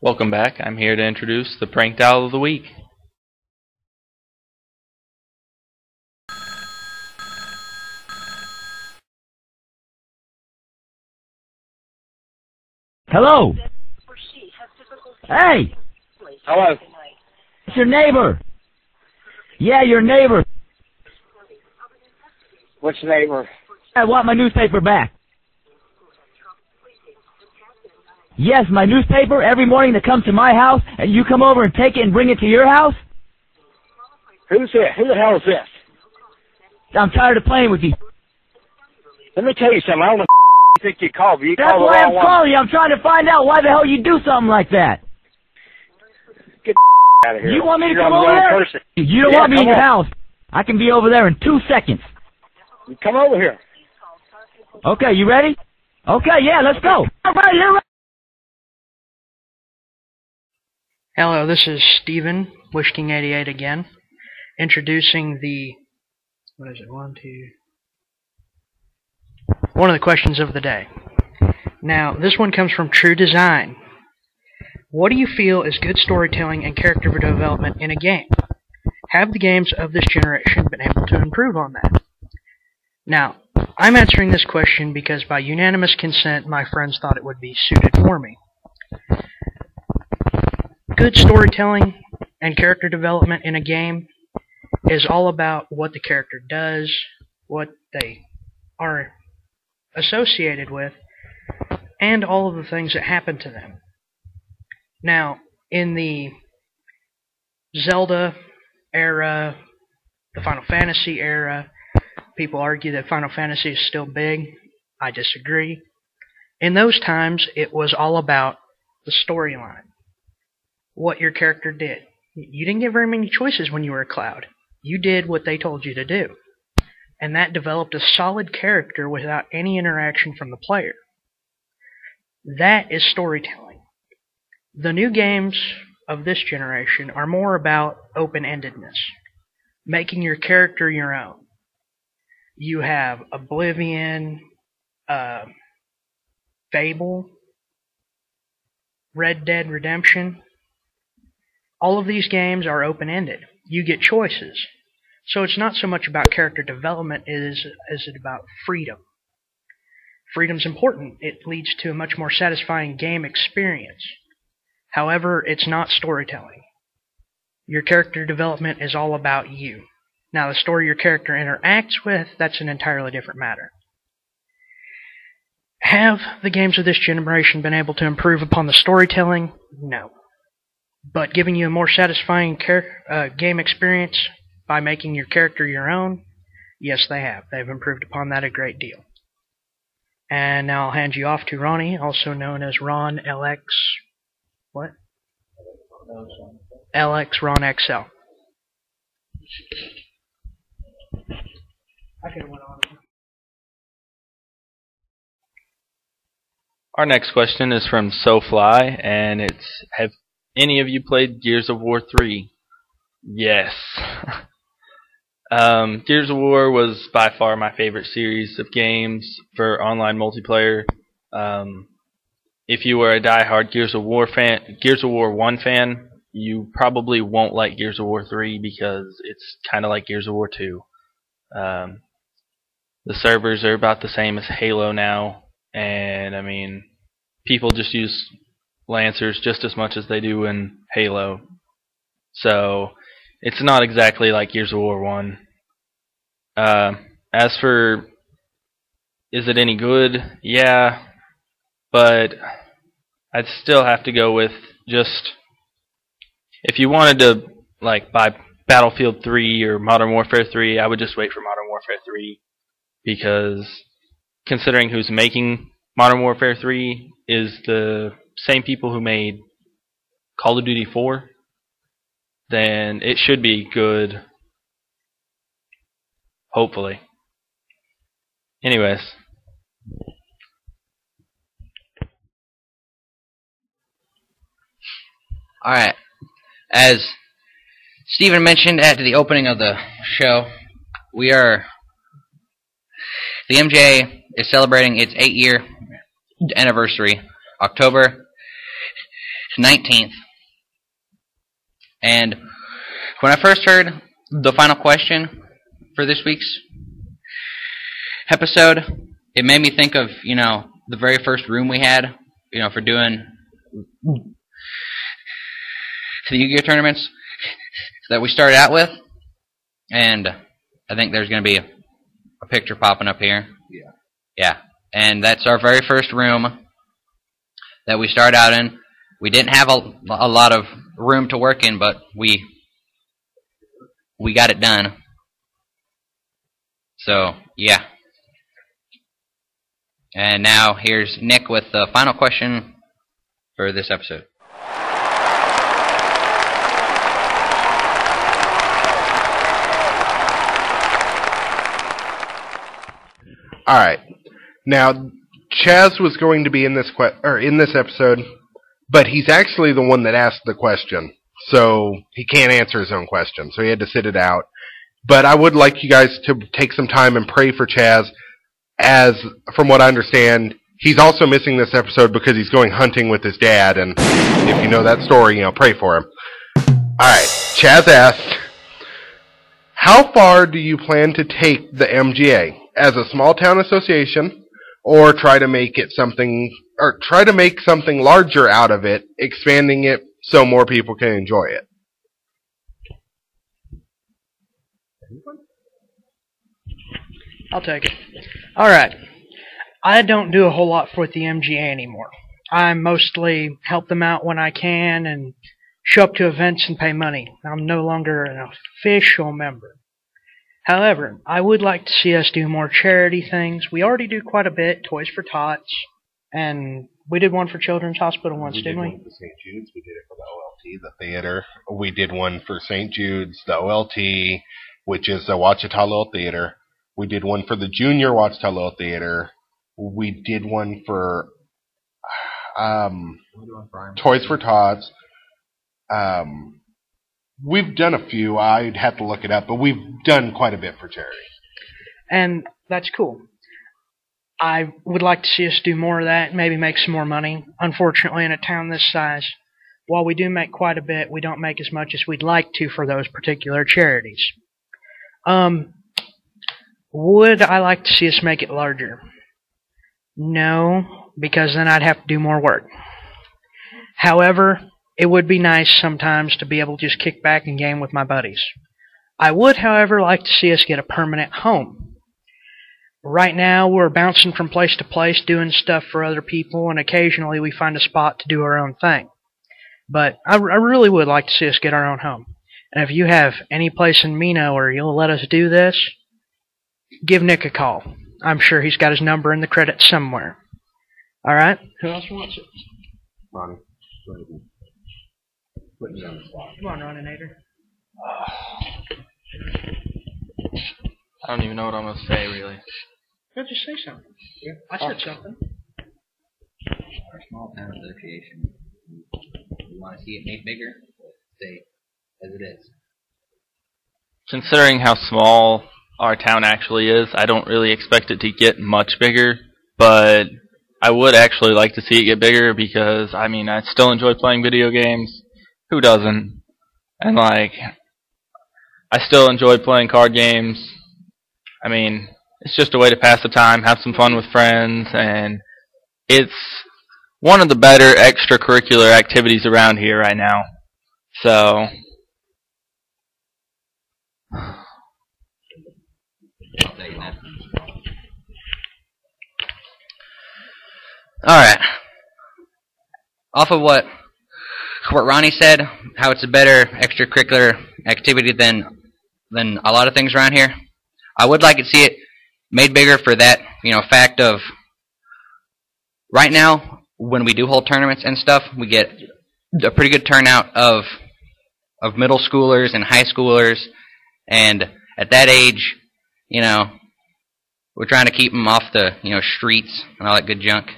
Welcome back. I'm here to introduce the Prank Dial of the Week. Hello. Hey. Hello. It's your neighbor. Yeah, your neighbor. Which neighbor? I want my newspaper back. Yes, my newspaper every morning that comes to my house, and you come over and take it and bring it to your house? Who's it? Who the hell is this? I'm tired of playing with you. Let me tell you something. I don't know you think you called, but you That's called the why wrong I'm one. calling you. I'm trying to find out why the hell you do something like that. Get out of here. You want me to You're come on the over wrong there? person. You don't Yeah, want me in come your on. house. I can be over there in 2 seconds. You come over here. Okay, you ready? Okay, yeah, let's go. All right, here. Hello, this is Stephan, WishKing88 again, introducing one of the questions of the day. Now, this one comes from True Design. What do you feel is good storytelling and character development in a game? Have the games of this generation been able to improve on that? Now, I'm answering this question because by unanimous consent, my friends thought it would be suited for me. Good storytelling and character development in a game is all about what the character does, what they are associated with, and all of the things that happen to them. Now, in the Zelda era, the Final Fantasy era, people argue that Final Fantasy is still big. I disagree. In those times, it was all about the storyline. What your character did. You didn't get very many choices when you were a Cloud. You did what they told you to do. And that developed a solid character without any interaction from the player. That is storytelling. The new games of this generation are more about open-endedness, making your character your own. You have Oblivion, Fable, Red Dead Redemption. All of these games are open-ended. You get choices. So it's not so much about character development as it about freedom. Freedom's important. It leads to a much more satisfying game experience. However, it's not storytelling. Your character development is all about you. Now, the story your character interacts with, that's an entirely different matter. Have the games of this generation been able to improve upon the storytelling? No. But giving you a more satisfying game experience by making your character your own, yes, they have. They've improved upon that a great deal. And now I'll hand you off to Ronnie, also known as Ron LX. What? LX Ron XL. I could have went on. Our next question is from SoFly, and it's, have any of you played Gears of War 3? Yes. Gears of War was by far my favorite series of games for online multiplayer. If you were a die-hard Gears of War 1 fan, you probably won't like Gears of War 3 because it's kind of like Gears of War 2. The servers are about the same as Halo now, and I mean, people just use Lancers just as much as they do in Halo. So, it's not exactly like Gears of War 1. As for, is it any good? Yeah, but I'd still have to go with just, if you wanted to like buy Battlefield 3 or Modern Warfare 3, I would just wait for Modern Warfare 3, because considering who's making Modern Warfare 3 is the same people who made Call of Duty 4, then it should be good. Hopefully. Anyways. Alright. As Stephan mentioned at the opening of the show, the MJ is celebrating its 8-year anniversary, October 19th. And when I first heard the final question for this week's episode, it made me think of, the very first room we had, for doing the Yu-Gi-Oh tournaments that we started out with. And I think there's going to be a picture popping up here. Yeah. And that's our very first room that we started out in. We didn't have a lot of room to work in, but we got it done. So, yeah. And now here's Nick with the final question for this episode. All right. Now, Chaz was going to be in this episode, but he's actually the one that asked the question, so he can't answer his own question, so he had to sit it out. But I would like you guys to take some time and pray for Chaz, as, from what I understand, he's also missing this episode because he's going hunting with his dad, and if you know that story, pray for him. Alright, Chaz asked, how far do you plan to take the MGA? As a small town association, or try to make something larger out of it, expanding it so more people can enjoy it? I'll take it. Alright. I don't do a whole lot for the MGA anymore. I mostly help them out when I can and show up to events and pay money. I'm no longer an official member. However, I would like to see us do more charity things. We already do quite a bit, Toys for Tots, and we did one for Children's Hospital once, didn't we? We did one for St. Jude's, we did it for the OLT, the theater. We did one for St. Jude's, the OLT, which is the Ouachita Little Theater. We did one for the Junior Ouachita Little Theater. We did one for Toys for Tots. We've done a few. I'd have to look it up, but we've done quite a bit for charity. And that's cool. I would like to see us do more of that, maybe make some more money. Unfortunately, in a town this size, while we do make quite a bit, we don't make as much as we'd like to for those particular charities. Would I like to see us make it larger? No, because then I'd have to do more work. However, it would be nice sometimes to be able to just kick back and game with my buddies. I would, however, like to see us get a permanent home. Right now, we're bouncing from place to place, doing stuff for other people, and occasionally we find a spot to do our own thing. But I really would like to see us get our own home. And if you have any place in Mena where you'll let us do this, give Nick a call. I'm sure he's got his number in the credits somewhere. Alright? Who else wants it? Ronnie. Put me on the spot. Come on, Ronnie Nader. I don't even know what I'm going to say, really. Go just say something. Yeah. I said something. Our small town association, we want to see it made bigger, stay as it is. Considering how small our town actually is, I don't really expect it to get much bigger, but I would actually like to see it get bigger because, I still enjoy playing video games. Who doesn't? And, I still enjoy playing card games. It's just a way to pass the time, have some fun with friends, and it's one of the better extracurricular activities around here right now. So, alright. Off of what Ronnie said, how it's a better extracurricular activity than a lot of things around here, I would like to see it made bigger for that, fact of right now, when we do hold tournaments and stuff, we get a pretty good turnout of middle schoolers and high schoolers, and at that age, we're trying to keep them off the, streets and all that good junk,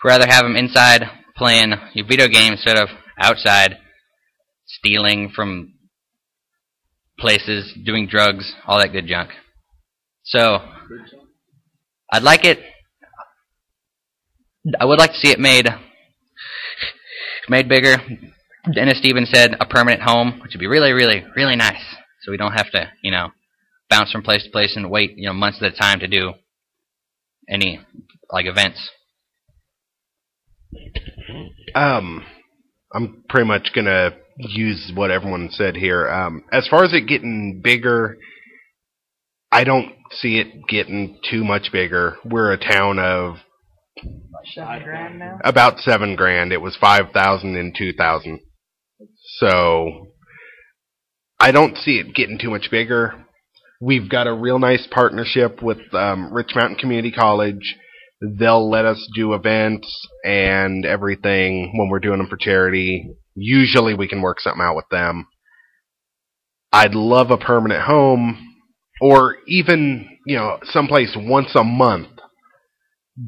rather have them inside playing video games instead of outside stealing from places, doing drugs, all that good junk. So, I would like to see it made made bigger. And as Stephen said, a permanent home, which would be really, really, really nice. So we don't have to, bounce from place to place and wait, months at a time to do any, events. I'm pretty much going to use what everyone said here. As far as it getting bigger, I don't see it getting too much bigger. We're a town of $7,000 now? about $7,000. It was 5,000 in 2000. So I don't see it getting too much bigger. We've got a real nice partnership with Rich Mountain Community College. They'll let us do events and everything when we're doing them for charity. Usually we can work something out with them. I'd love a permanent home, or even, someplace once a month.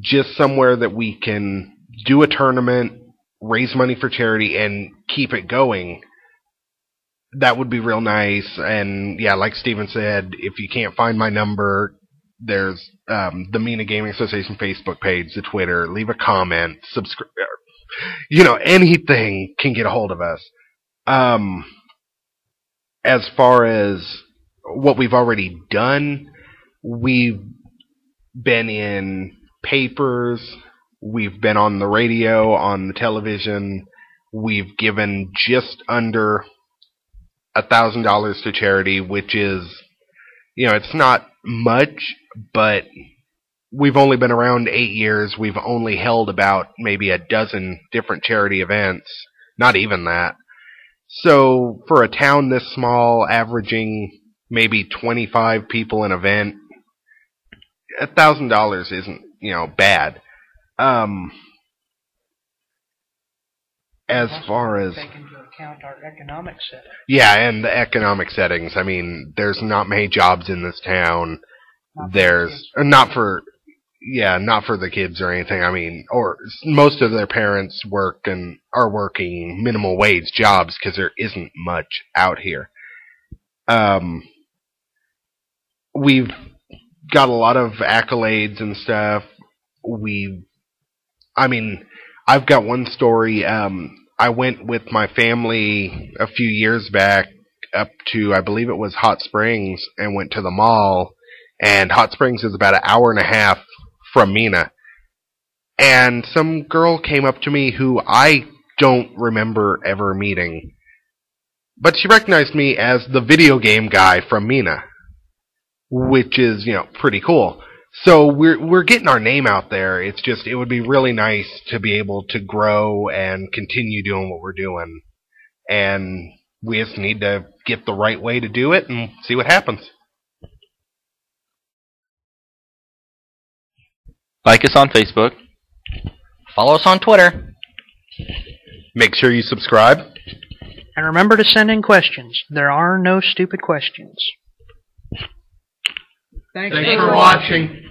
Just somewhere that we can do a tournament, raise money for charity, and keep it going. That would be real nice. And yeah, like Stephen said, if you can't find my number, there's the MenaGaming Association Facebook page, the Twitter. Leave a comment, subscribe. Anything can get a hold of us. As far as what we've already done, we've been in papers, we've been on the radio, on the television. We've given just under $1,000 to charity, which is, it's not much, but we've only been around 8 years. We've only held about maybe a dozen different charity events, not even that. So for a town this small, averaging maybe 25 people an event, $1,000 isn't, bad. As far as take into account our economic setting. Yeah, and the economic settings. I mean, there's not many jobs in this town. Not for the kids or anything. I mean, or most of their parents are working minimum wage jobs because there isn't much out here. We've got a lot of accolades and stuff. I've got one story. I went with my family a few years back up to, I believe it was Hot Springs, and went to the mall. And Hot Springs is about an hour and a half from Mena. And some girl came up to me who I don't remember ever meeting. But she recognized me as the video game guy from Mena, which is, pretty cool. So we're getting our name out there. It's just, it would be really nice to be able to grow and continue doing what we're doing. And we just need to get the right way to do it and see what happens. Like us on Facebook. Follow us on Twitter. Make sure you subscribe. And remember to send in questions. There are no stupid questions. Thanks for watching.